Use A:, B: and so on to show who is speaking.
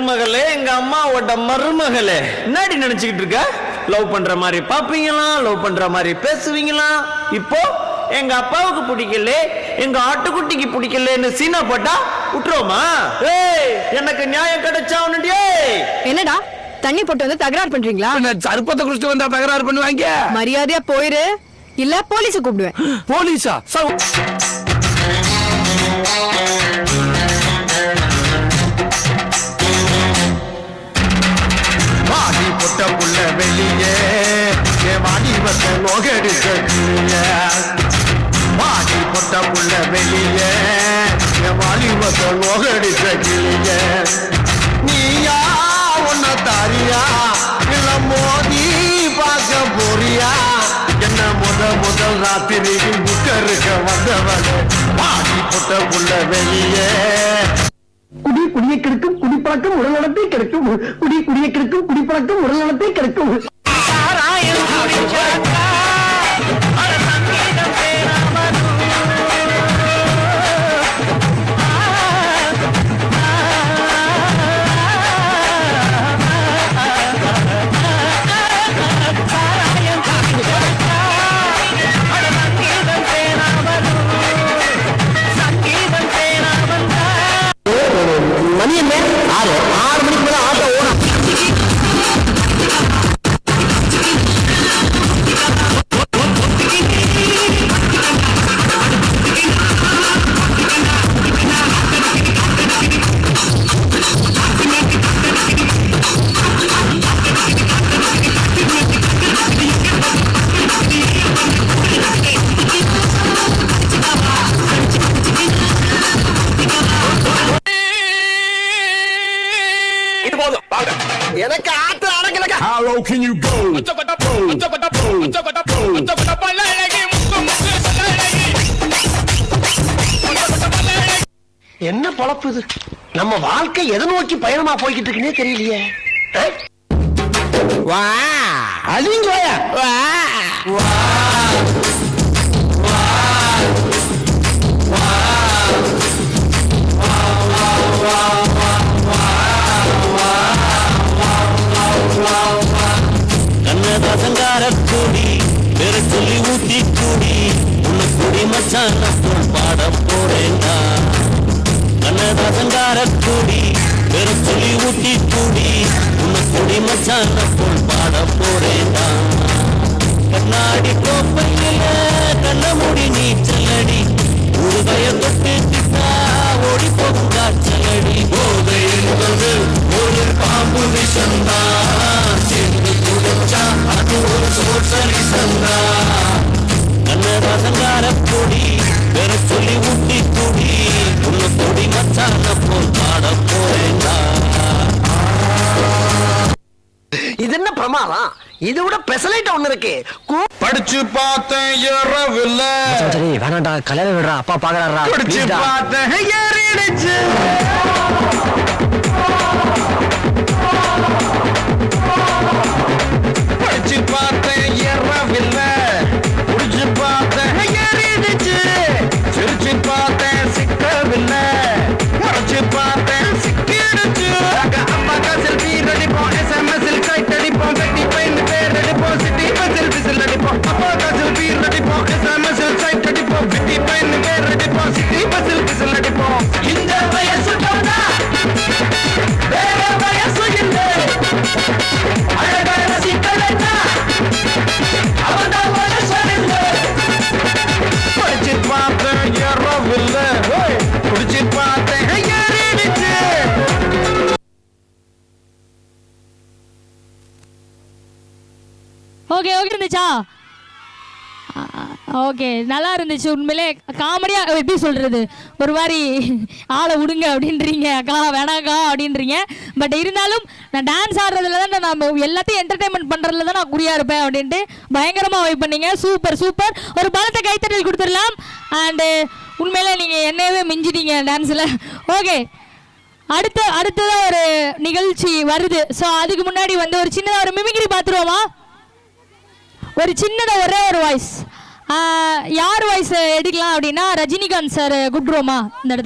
A: மருமகளே, எங்க அம்மாவோட மருமகளே, என்னடி நினைச்சுக்கிட்டு இருக்க? லவ் பண்ற மாதிரி பாப்பீங்களா, லவ் பண்ற மாதிரி பேசுவீங்களா? இப்போ எங்க அப்பாவுக்கு பிடிக்கல, எங்க ஆட்டுக்குட்டிக்கு பிடிக்கலன்னு சீனா போட்டா விட்டுருவோமா? ஏய், எனக்கு நியாயம் கிடைச்சா உன்னுடைய.
B: என்னடா தண்ணி போட்டு வந்து தகராறு பண்றீங்களா?
C: சர்பத்தை குடிச்சிட்டு வந்தா தகராறு பண்ணுவாங்க.
B: மரியாதையா போயிரு, இல்ல போலீஸ கூப்பிடுவேன்.
C: போலீஸா?
D: வாடி பொட்ட புள்ள வெளியே வாடி வந்த நோகடிக்க வாடி பொட்ட புள்ள வெளியே வாடி வந்த நோகடிக்க கிளிய நீயா உன்ன தாரியா இல்ல மோதி பார்க்க போறியா? என்ன முதல் ராத்திரியில் புக்கருக்க வந்தவள வாடி பொட்ட புள்ள வெளியே.
E: குடியை கெடுக்கும் குடிப்பழக்கம் உடல்நலத்தை கெடுக்கும். குடியை கெடுக்கும் குடிப்பழக்கம் உடல்நலத்தை கெடுக்கும். மணி என்ன? 6 மணிக்கு மேல ஆட்டோ ஓடும். எனக்கு ஆத்து அடங்கலங்க.
C: How low can you go?
E: என்ன பொழப்பு இது? நம்ம வாழ்க்கை எதை நோக்கி பயணமா போய்கிட்டு இருக்குன்னே தெரியலையே.
C: வா
E: அழிங்க
C: வா வா
F: கூடி பெரு சொல்லி ஊத்தி கூடி உன்னை குடி மச்சான் பாட போறேன்டா. கண்ணதாசங்கார கூடி பெரு சொல்லி ஊத்தி கூடி உன்னை குடி மச்சான் பாட போறேன்டா. கண்ணாடி கோப்பையில கண்ண மூடி நீச்சலடி உருகைய தொட்டு திட்டா ஓடி போகும் காய்ச்சலடி. போதை என்பது ஒரு பாம்பு விஷந்தா சேர்ந்து குடிச்சா அது ஒரு சோசலி சந்தா. கண்ணதாசங்கார பொடி பெற சொல்லி ஊட்டி கூடி உன்னை கொடி மச்சான போல் பாட போறேன்டா.
E: இது என்ன பிரமாதம்? இது விட பெசலைட் ஒண்ணு இருக்கு.
D: படிச்சு பார்த்தேன் ஏறவில்ல.
E: சரி வேணாண்டா, கல்யாணம் விடுறா, அப்பா பாக்குறாரா.
D: படிச்சு பார்த்தேன் ஏறிடுச்சு. படிச்சு பார்த்தேன் ஏறவில்ல. குடிச்சு பார்த்தேன் ஏறிடுச்சு. சிரிச்சு பார்த்தேன் சிக்கவில்லை. மறைச்சு பார்த்தேன் சிக்கிடுச்சு. அம்மாக்கா செல்ஃபி அடிப்போம், SMS கைட் அடிப்போம், வெட்டி பைன் பேர் அடிப்போம், சிட்டி செல்ஃபி அடிப்போம். அம்மாக்கா செல்ஃபி அடிப்போம், SMS கைட் அடிப்போம், வெட்டி பைன் பேர் அடிப்போம், சிட்டி செல்ஃபி அடிப்போம். இந்த வயசு போனா வேற வயசு இல்லை. அழகான சிக்கலன்னா அவன்தான் மனுஷன் இல்லை. படிச்சு பார்த்தேன் ஏறவில்லை. குடிச்சு பார்த்தேன் ஏறிடுச்சு.
G: ஓகே இருந்துச்சா? ஓகே, நல்லா இருந்துச்சு. உண்மையிலே காமெடியா, எப்படி சொல்றது, ஒரு மாதிரி ஆளை விடுங்க அப்படின்றீங்க, அக்கா வேணாக்கா அப்படின்றீங்க. பட் இருந்தாலும் நான் டான்ஸ் ஆடுறதுல தான், நான் எல்லாத்தையும் என்டர்டைன்மெண்ட் பண்றதுல தான் நான் குறியா இருப்பேன் அப்படின்ட்டு பயங்கரமா வைப் பண்ணீங்க. Super super. ஒரு பலத்தை கைத்தட்டல் கொடுத்துடலாம். அண்டு உண்மையிலே நீங்க என்னையவே மிஞ்சிட்டீங்க டான்ஸ்ல. ஓகே, அடுத்ததான் ஒரு நிகழ்ச்சி வருது. ஸோ அதுக்கு முன்னாடி வந்து ஒரு சின்னதாக ஒரு மிமிக்ரி பார்த்துருவோமா? ஒரு சின்னதாக ஒரே ஒரு வாய்ஸ். யார் வாய்ஸ் எடுக்கலாம் அப்படின்னா ரஜினிகாந்த் சார் கூப்பிடுவோமா இந்த இடத்துல?